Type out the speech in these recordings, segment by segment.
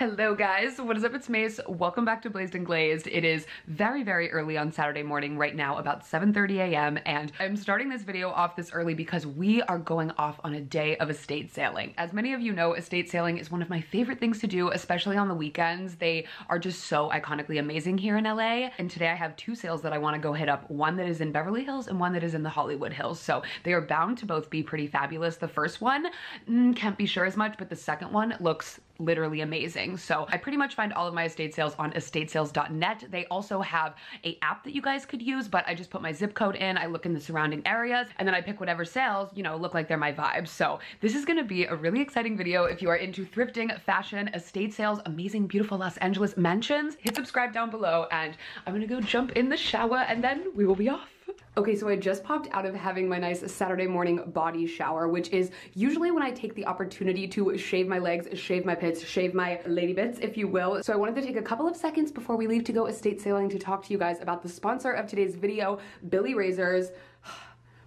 Hello guys, what is up? It's Mace. Welcome back to Blazed and Glazed. It is very, very early on Saturday morning right now, about 7:30 a.m. and I'm starting this video off this early because we are going off on a day of estate sailing. As many of you know, estate sailing is one of my favorite things to do, especially on the weekends. They are just so iconically amazing here in LA. And today I have two sales that I want to go hit up, one that is in Beverly Hills and one that is in the Hollywood Hills. So they are bound to both be pretty fabulous. The first one, can't be sure as much, but the second one looks literally amazing. So I pretty much find all of my estate sales on estatesales.net. They also have a app that you guys could use, but I just put my zip code in, I look in the surrounding areas, and then I pick whatever sales, you know, look like they're my vibe. So this is gonna be a really exciting video. If you are into thrifting, fashion, estate sales, amazing, beautiful Los Angeles mansions, hit subscribe down below, and I'm gonna go jump in the shower and then we will be off. Okay, so I just popped out of having my nice Saturday morning body shower, which is usually when I take the opportunity to shave my legs, shave my pits, shave my lady bits, if you will. So I wanted to take a couple of seconds before we leave to go estate sailing to talk to you guys about the sponsor of today's video, BILLIE razors.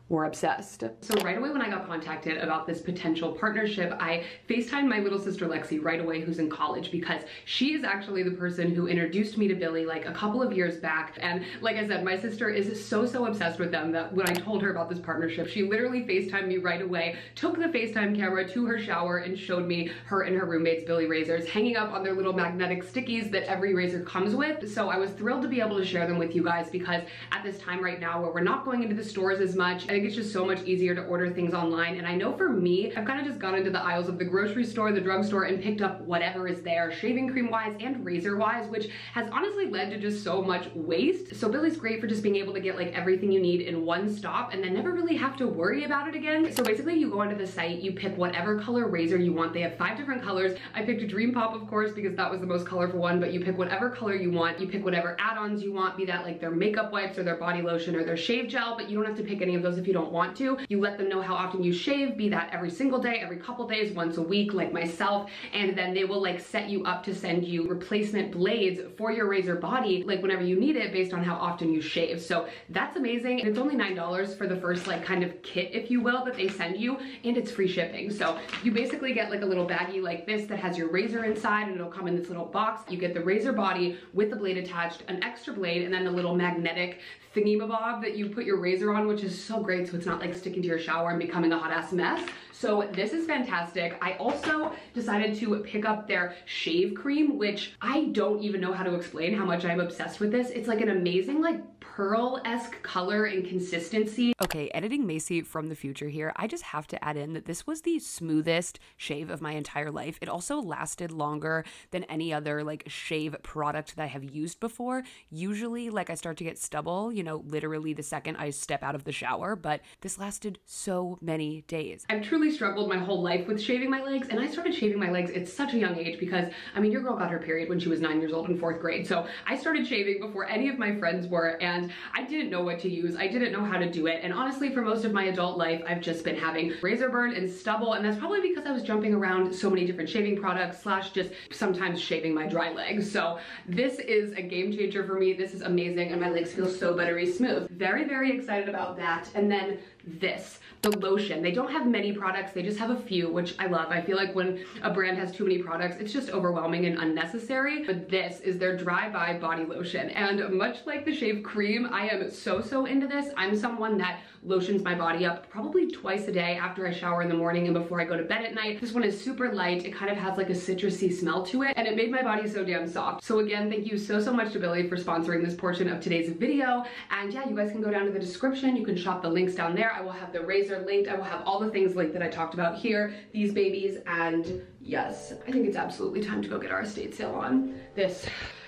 We're obsessed. So right away when I got contacted about this potential partnership, I FaceTimed my little sister Lexi right away, who's in college, because she is actually the person who introduced me to BILLIE like a couple of years back. And like I said, my sister is so obsessed with them that when I told her about this partnership, she literally FaceTimed me right away, took the FaceTime camera to her shower and showed me her and her roommate's BILLIE razors hanging up on their little magnetic stickies that every razor comes with. So I was thrilled to be able to share them with you guys, because at this time right now where we're not going into the stores as much, I think it's just so much easier to order things online. And I know for me, I've kind of just gone into the aisles of the grocery store, the drugstore, and picked up whatever is there, shaving cream wise and razor wise, which has honestly led to just so much waste. So BILLIE's great for just being able to get like everything you need in one stop and then never really have to worry about it again. So basically you go onto the site, you pick whatever color razor you want. They have 5 different colors. I picked a Dream Pop, of course, because that was the most colorful one, but you pick whatever color you want. You pick whatever add-ons you want, be that like their makeup wipes or their body lotion or their shave gel, but you don't have to pick any of those if you don't want to. You let them know how often you shave, be that every single day, every couple days, once a week, like myself, and then they will like set you up to send you replacement blades for your razor body, like whenever you need it, based on how often you shave. So that's amazing. And it's only $9 for the first like kind of kit, if you will, that they send you, and it's free shipping. So you basically get like a little baggie like this that has your razor inside, and it'll come in this little box. You get the razor body with the blade attached, an extra blade, and then the little magnetic thingy-mabob that you put your razor on, which is so great so it's not like sticking to your shower and becoming a hot ass mess. So this is fantastic. I also decided to pick up their shave cream, which I don't even know how to explain how much I'm obsessed with this. It's like an amazing like pearl-esque color and consistency. Okay, editing Macy from the future here. I just have to add in that this was the smoothest shave of my entire life. It also lasted longer than any other like shave product that I have used before. Usually like I start to get stubble, you know, literally the second I step out of the shower, but this lasted so many days. I've truly struggled my whole life with shaving my legs, and I started shaving my legs at such a young age because, I mean, your girl got her period when she was 9 years old in 4th grade. So I started shaving before any of my friends were, and I didn't know what to use. I didn't know how to do it. And honestly, for most of my adult life, I've just been having razor burn and stubble, and that's probably because I was jumping around so many different shaving products slash just sometimes shaving my dry legs. So this is a game changer for me. This is amazing, and my legs feel so buttery smooth. Very, very excited about that. And then this, the lotion. They don't have many products, they just have a few, which I love. I feel like when a brand has too many products, it's just overwhelming and unnecessary. But this is their dry by body lotion. And much like the shave cream, I am so into this. I'm someone that lotions my body up probably twice a day after I shower in the morning and before I go to bed at night. This one is super light. It kind of has like a citrusy smell to it, and it made my body so damn soft. So again, thank you so much to BILLIE for sponsoring this portion of today's video. And yeah, you guys can go down to the description. You can shop the links down there. I will have the razor linked. I will have all the things linked that I talked about here, these babies, and yes, I think it's absolutely time to go get our estate sale on. This,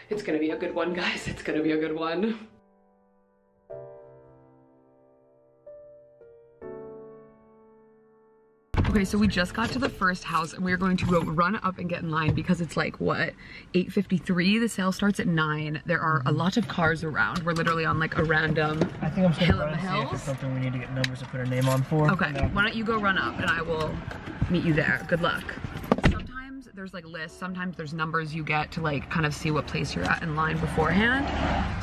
it's gonna be a good one, guys. It's gonna be a good one. Okay, so we just got to the first house and we're going to go run up and get in line because it's like, what, 8:53? The sale starts at 9. There are a lot of cars around. We're literally on like a random hill in the hills. If it's something we need to get numbers to put our name on for. Okay, why don't you go run up and I will meet you there. Good luck. Sometimes there's like lists, sometimes there's numbers you get to like kind of see what place you're at in line beforehand.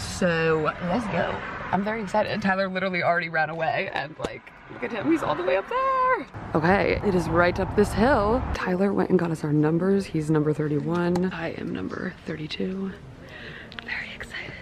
So let's go. I'm very excited. Tyler literally already ran away and like, look at him, he's all the way up there. Okay, it is right up this hill. Tyler went and got us our numbers. He's number 31. I am number 32. Very excited.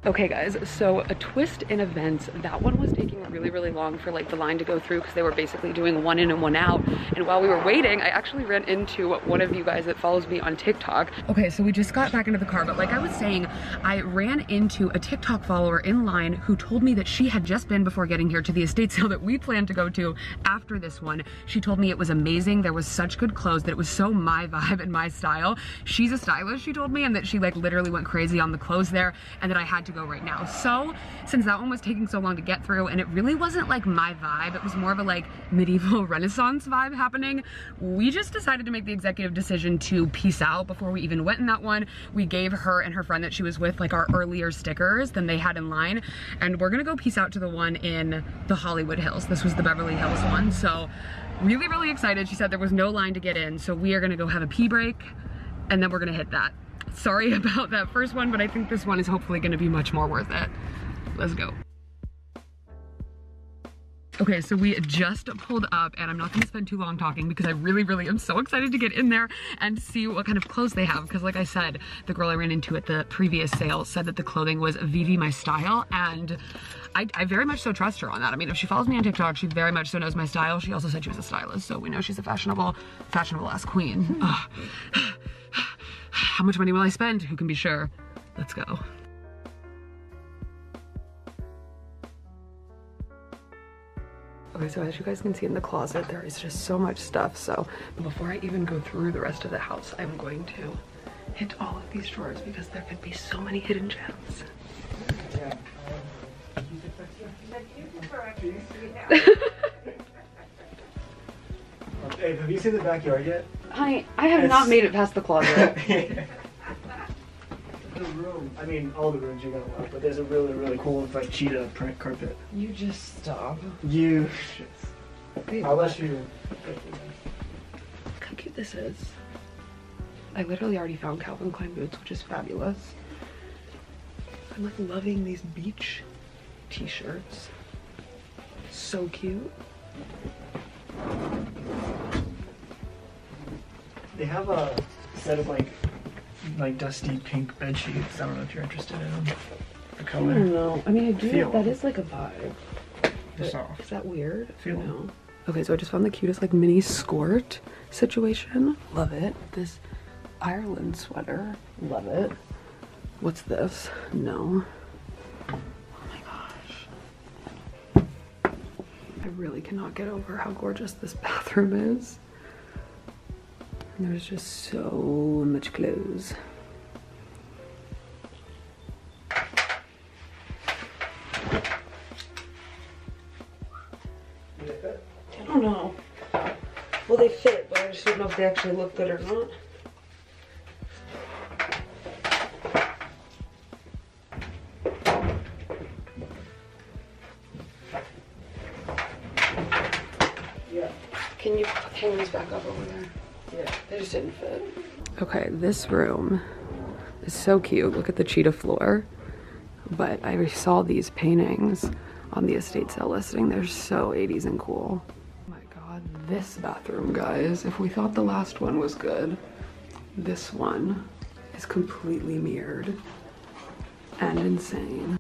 Okay guys, so a twist in events. That one was taking really long for like the line to go through because they were basically doing one in and one out. And while we were waiting, I actually ran into one of you guys that follows me on TikTok. Okay, so we just got back into the car, but like I was saying, I ran into a TikTok follower in line who told me that she had just been before getting here to the estate sale that we planned to go to after this one. She told me it was amazing. There was such good clothes, that it was so my vibe and my style. She's a stylist, she told me, and that she like literally went crazy on the clothes there, and that I had to go right now. So since that one was taking so long to get through and it really wasn't like my vibe, it was more of a like medieval Renaissance vibe happening, we just decided to make the executive decision to peace out before we even went in that one. We gave her and her friend that she was with like our earlier stickers than they had in line, and we're gonna go peace out to the one in the Hollywood Hills. This was the Beverly Hills one, so really excited. She said there was no line to get in, so we are gonna go have a pee break and then we're gonna hit that. Sorry about that first one, but I think this one is hopefully gonna be much more worth it. Let's go. Okay, so we just pulled up, and I'm not gonna spend too long talking because I really am so excited to get in there and see what kind of clothes they have. Because like I said, the girl I ran into at the previous sale said that the clothing was Vivi my style, and I very much so trust her on that. I mean, if she follows me on TikTok, she very much so knows my style. She also said she was a stylist, so we know she's a fashionable ass queen. How much money will I spend? Who can be sure? Let's go. Okay, so as you guys can see in the closet, there is just so much stuff. So before I even go through the rest of the house, I'm going to hit all of these drawers because there could be so many hidden gems. Yeah. Hey, have you seen the backyard yet? Honey, I have not made it past the closet. The room, I mean, all the rooms you're gonna love, but there's a really cool like cheetah print carpet. You just stop. You Wait, I'll let you. Look how cute this is. I literally already found Calvin Klein boots, which is fabulous. I'm like loving these beach t-shirts. So cute. They have a set of like dusty pink bed sheets. I don't know if you're interested in them. The color. I don't know. I mean, I do. Feel. That is like a vibe. They're soft. Is that weird? Feel. No. Okay, so I just found the cutest like mini skirt situation. Love it. This Ireland sweater. Love it. What's this? No. Oh my gosh. I really cannot get over how gorgeous this bathroom is. And there's just so much clothes. I don't know. Well, they fit, but I just don't know if they actually look good or not. Yeah. Can you hang these back up over there? Yeah. They just didn't fit. Okay, this room is so cute. Look at the cheetah floor. But I saw these paintings on the estate sale listing. They're so 80s and cool. Oh my god, this bathroom, guys. If we thought the last one was good, this one is completely mirrored and insane.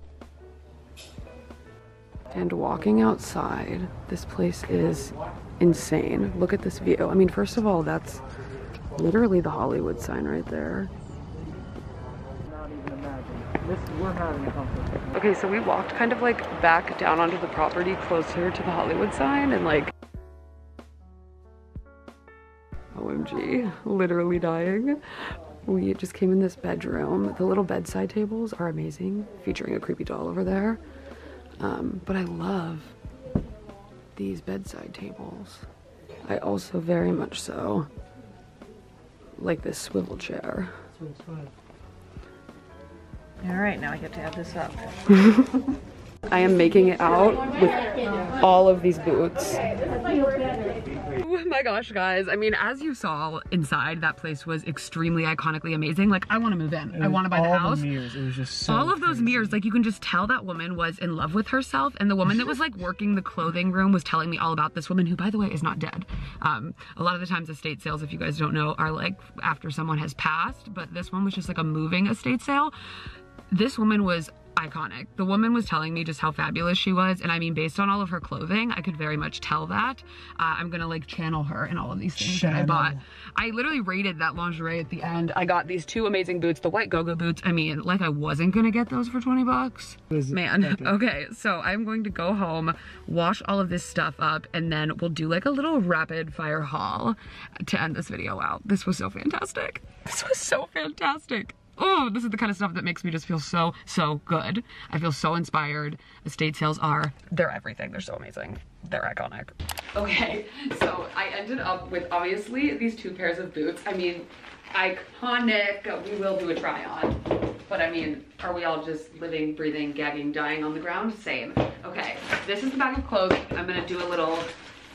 And walking outside, this place is insane. Look at this view. I mean, first of all, that's literally the Hollywood sign right there. Not even imagine. We're having comfort. Okay, so we walked kind of like back down onto the property closer to the Hollywood sign and like, OMG, literally dying. We just came in this bedroom. The little bedside tables are amazing, featuring a creepy doll over there. But I love these bedside tables. I also very much so like this swivel chair. All right, now I get to add this up. I am making it out with all of these boots. Oh my gosh, guys. I mean, as you saw inside, that place was extremely iconically amazing. Like, I want to move in. I want to buy the house. All the mirrors. It was just so all of those crazy. mirrors, like, you can just tell that woman was in love with herself. And the woman that was like working the clothing room was telling me all about this woman who, by the way, is not dead. A lot of the times estate sales, if you guys don't know, are like after someone has passed, but this one was just like a moving estate sale. This woman was iconic. The woman was telling me just how fabulous she was, and I mean, based on all of her clothing, I could very much tell that. I'm gonna like channel her in all of these things that I bought. I literally rated that lingerie at the end. I got these two amazing boots, the white go-go boots. I mean, like I wasn't gonna get those for 20 bucks. Man, okay, so I'm going to go home, wash all of this stuff up, and then we'll do like a little rapid fire haul to end this video out. This was so fantastic. This was so fantastic. Oh, this is the kind of stuff that makes me just feel so, so good. I feel so inspired. Estate sales they're everything. They're so amazing. They're iconic. Okay, so I ended up with obviously these two pairs of boots. I mean, iconic. We will do a try on. But I mean, are we all just living, breathing, gagging, dying on the ground? Same. Okay, this is the bag of clothes. I'm gonna do a little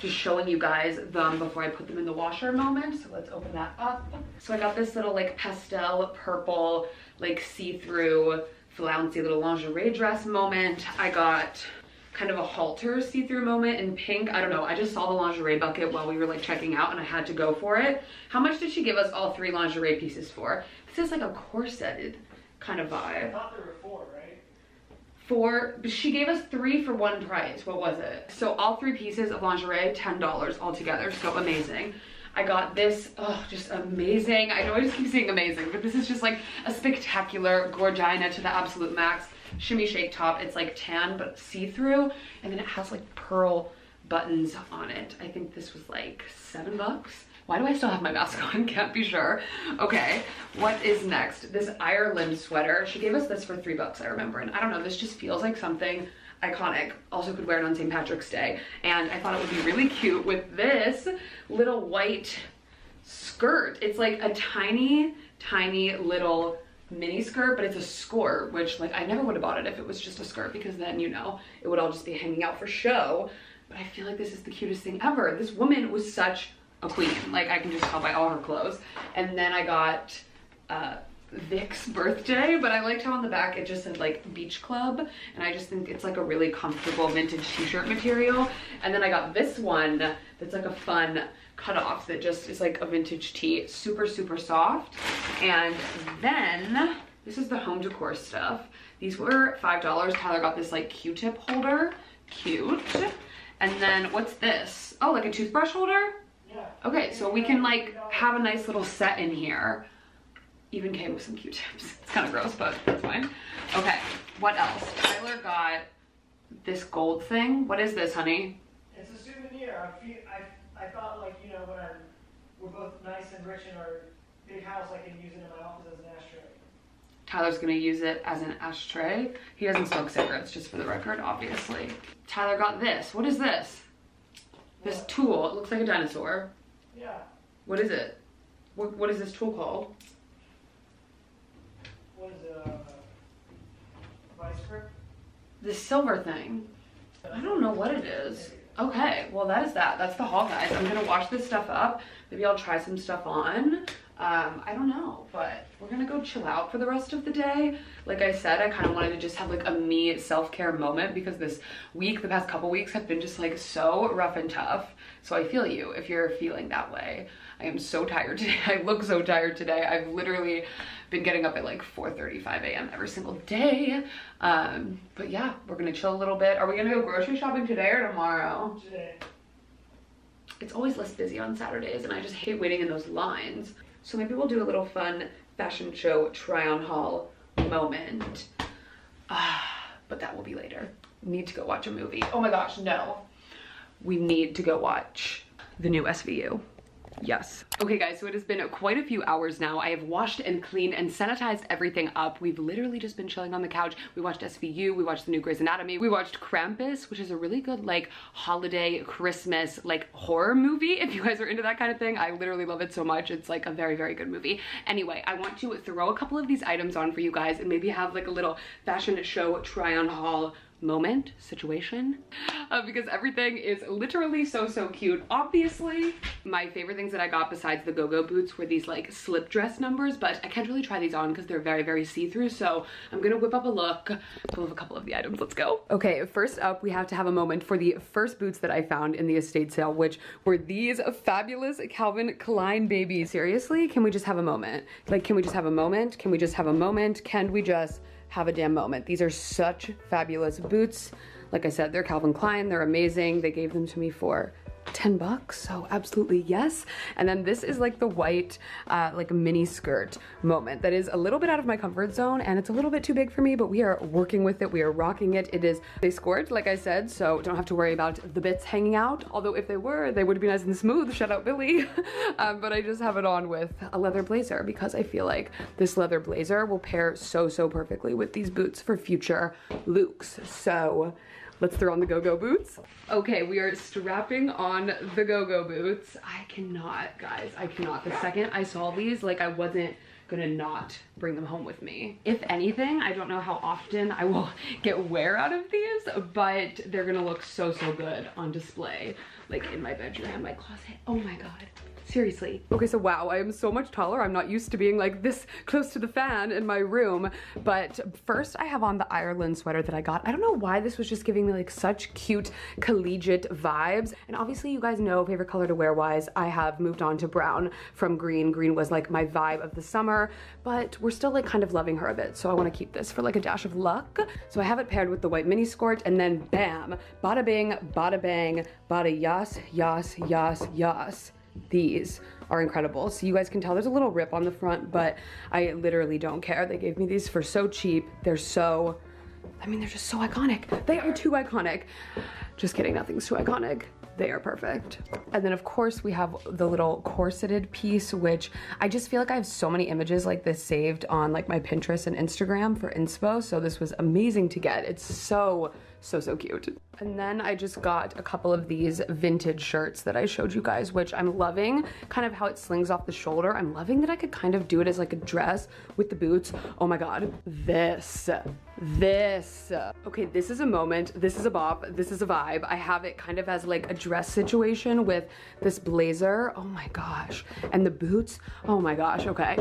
just showing you guys them before I put them in the washer moment. So let's open that up. So I got this little like pastel purple, like see-through flouncy little lingerie dress moment. I got kind of a halter see-through moment in pink. I don't know, I just saw the lingerie bucket while we were like checking out and I had to go for it. How much did she give us all 3 lingerie pieces for? This is like a corseted kind of vibe. I thought there were 4, right? 4, she gave us 3 for one price. What was it? So all 3 pieces of lingerie, $10 altogether. So amazing. I got this, oh, just amazing. I know I just keep saying amazing, but this is just like a spectacular Gorgina to the absolute max shimmy shake top. It's like tan, but see-through. And then it has like pearl buttons on it. I think this was like $7. Why do I still have my mask on? Can't be sure. Okay, what is next? This Ireland sweater. She gave us this for $3, I remember. And I don't know, this just feels like something iconic. Also could wear it on St. Patrick's Day. And I thought it would be really cute with this little white skirt. It's like a tiny, tiny little mini skirt, but it's a skirt, which like I never would have bought it if it was just a skirt, because then, you know, it would all just be hanging out for show. But I feel like this is the cutest thing ever. This woman was such a queen. Like, I can just tell by all her clothes. And then I got Vic's birthday, but I liked how on the back it just said like beach club, and I just think it's like a really comfortable vintage t-shirt material. And then I got this one that's like a fun cutoff that just is like a vintage tee, super, super soft. And then this is the home decor stuff. These were $5. Tyler got this like Q-tip holder, cute. And then what's this? Oh, like a toothbrush holder? Yeah. Okay, so we can like have a nice little set in here. Even came with some Q-tips. It's kind of gross, but that's fine. Okay, what else? Tyler got this gold thing. What is this, honey? It's a souvenir. I thought, like, you know, when we're both nice and rich in our big house, I can use it in my office as an ashtray. Tyler's gonna use it as an ashtray. He doesn't smoke cigarettes, just for the record, obviously. Tyler got this. What is this? This tool. It looks like a dinosaur. Yeah. What is it? What is this tool called? What is it? Vice grip? This silver thing. I don't know what it is. Okay, well that is that. That's the haul, guys. I'm gonna wash this stuff up. Maybe I'll try some stuff on. I don't know, but we're gonna go chill out for the rest of the day. Like I said, I kind of wanted to just have like a me self-care moment, because this week, the past couple weeks have been just like so rough and tough. So I feel you if you're feeling that way. I am so tired today. I look so tired today. I've literally been getting up at like 4:35 a.m. every single day. But yeah, we're gonna chill a little bit. Are we gonna go grocery shopping today or tomorrow? Today. It's always less busy on Saturdays, and I just hate waiting in those lines. So maybe we'll do a little fun fashion show try-on haul moment. But that will be later. We need to go watch a movie. Oh my gosh, no. We need to go watch the new SVU. Yes. Okay guys, so it has been quite a few hours now. I have washed and cleaned and sanitized everything up. We've literally just been chilling on the couch. We watched SVU, we watched the new Grey's Anatomy, we watched Krampus, which is a really good like holiday Christmas like horror movie. If you guys are into that kind of thing, I literally love it so much. It's like a very, very good movie. Anyway, I want to throw a couple of these items on for you guys and maybe have like a little fashion show try on haul moment situation because everything is literally so cute. Obviously my favorite things that I got besides the go-go boots were these like slip dress numbers, but I can't really try these on because they're very see-through, so I'm gonna whip up a look, pull up a couple of the items. Let's go. Okay, first up we have to have a moment for the first boots that I found in the estate sale, which were these fabulous Calvin Klein babies. Seriously, can we just have a moment? Like, can we just have a moment? Can we just have a moment? Can we just have a damn moment? These are such fabulous boots. Like I said, they're Calvin Klein, they're amazing. They gave them to me for 10 bucks, so absolutely yes. And then this is like the white like mini skirt moment that is a little bit out of my comfort zone and it's a little bit too big for me, but we are working with it, we are rocking it. It is a skirt, like I said, so don't have to worry about the bits hanging out, although if they were, they would be nice and smooth, shout out Billie. But I just have it on with a leather blazer because I feel like this leather blazer will pair so perfectly with these boots for future looks. So let's throw on the go-go boots. Okay, we are strapping on the go-go boots. I cannot, guys, I cannot. The second I saw these, like I wasn't gonna not bring them home with me. If anything, I don't know how often I will get wear out of these, but they're gonna look so good on display, like in my bedroom and my closet. Oh my God. Seriously. Okay, so wow, I am so much taller. I'm not used to being like this close to the fan in my room. But first I have on the Ireland sweater that I got. I don't know why this was just giving me like such cute collegiate vibes. And obviously you guys know favorite color to wear wise, I have moved on to brown from green. Green was like my vibe of the summer, but we're still like kind of loving her a bit. So I want to keep this for like a dash of luck. So I have it paired with the white mini skirt and then bam, bada bing, bada bang, bada yas, yas, yas, yas. These are incredible. So you guys can tell there's a little rip on the front, but I literally don't care. They gave me these for so cheap. They're so, I mean, they're just so iconic. They are too iconic. Just kidding, nothing's too iconic. They are perfect. And then of course we have the little corseted piece, which I just feel like I have so many images like this saved on like my Pinterest and Instagram for inspo. So this was amazing to get. It's so cute. And then I just got a couple of these vintage shirts that I showed you guys, which I'm loving kind of how it slings off the shoulder. I'm loving that I could kind of do it as like a dress with the boots. Oh my God, this. Okay, this is a moment, this is a bop, this is a vibe. I have it kind of as like a dress situation with this blazer. Oh my gosh. And the boots, oh my gosh, okay.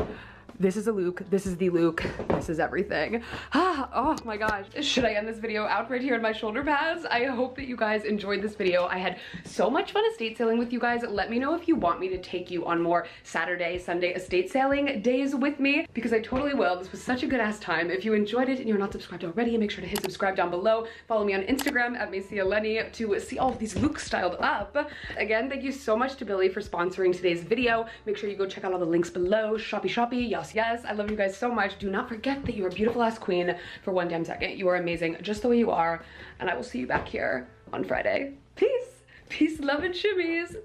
This is a Luke, this is the Luke, this is everything. Oh my gosh. Should I end this video out right here in my shoulder pads? I hope that you guys enjoyed this video. I had so much fun estate sailing with you guys. Let me know if you want me to take you on more Saturday, Sunday estate sailing days with me, because I totally will. This was such a good ass time. If you enjoyed it and you're not subscribed already, make sure to hit subscribe down below. Follow me on Instagram at MaciaLenny to see all of these looks styled up. Again, thank you so much to Billie for sponsoring today's video. Make sure you go check out all the links below. Shoppy, yes, I love you guys so much. Do not forget that you're a beautiful ass queen for one damn second. You are amazing just the way you are, and I will see you back here on Friday. Peace, love, and shimmies.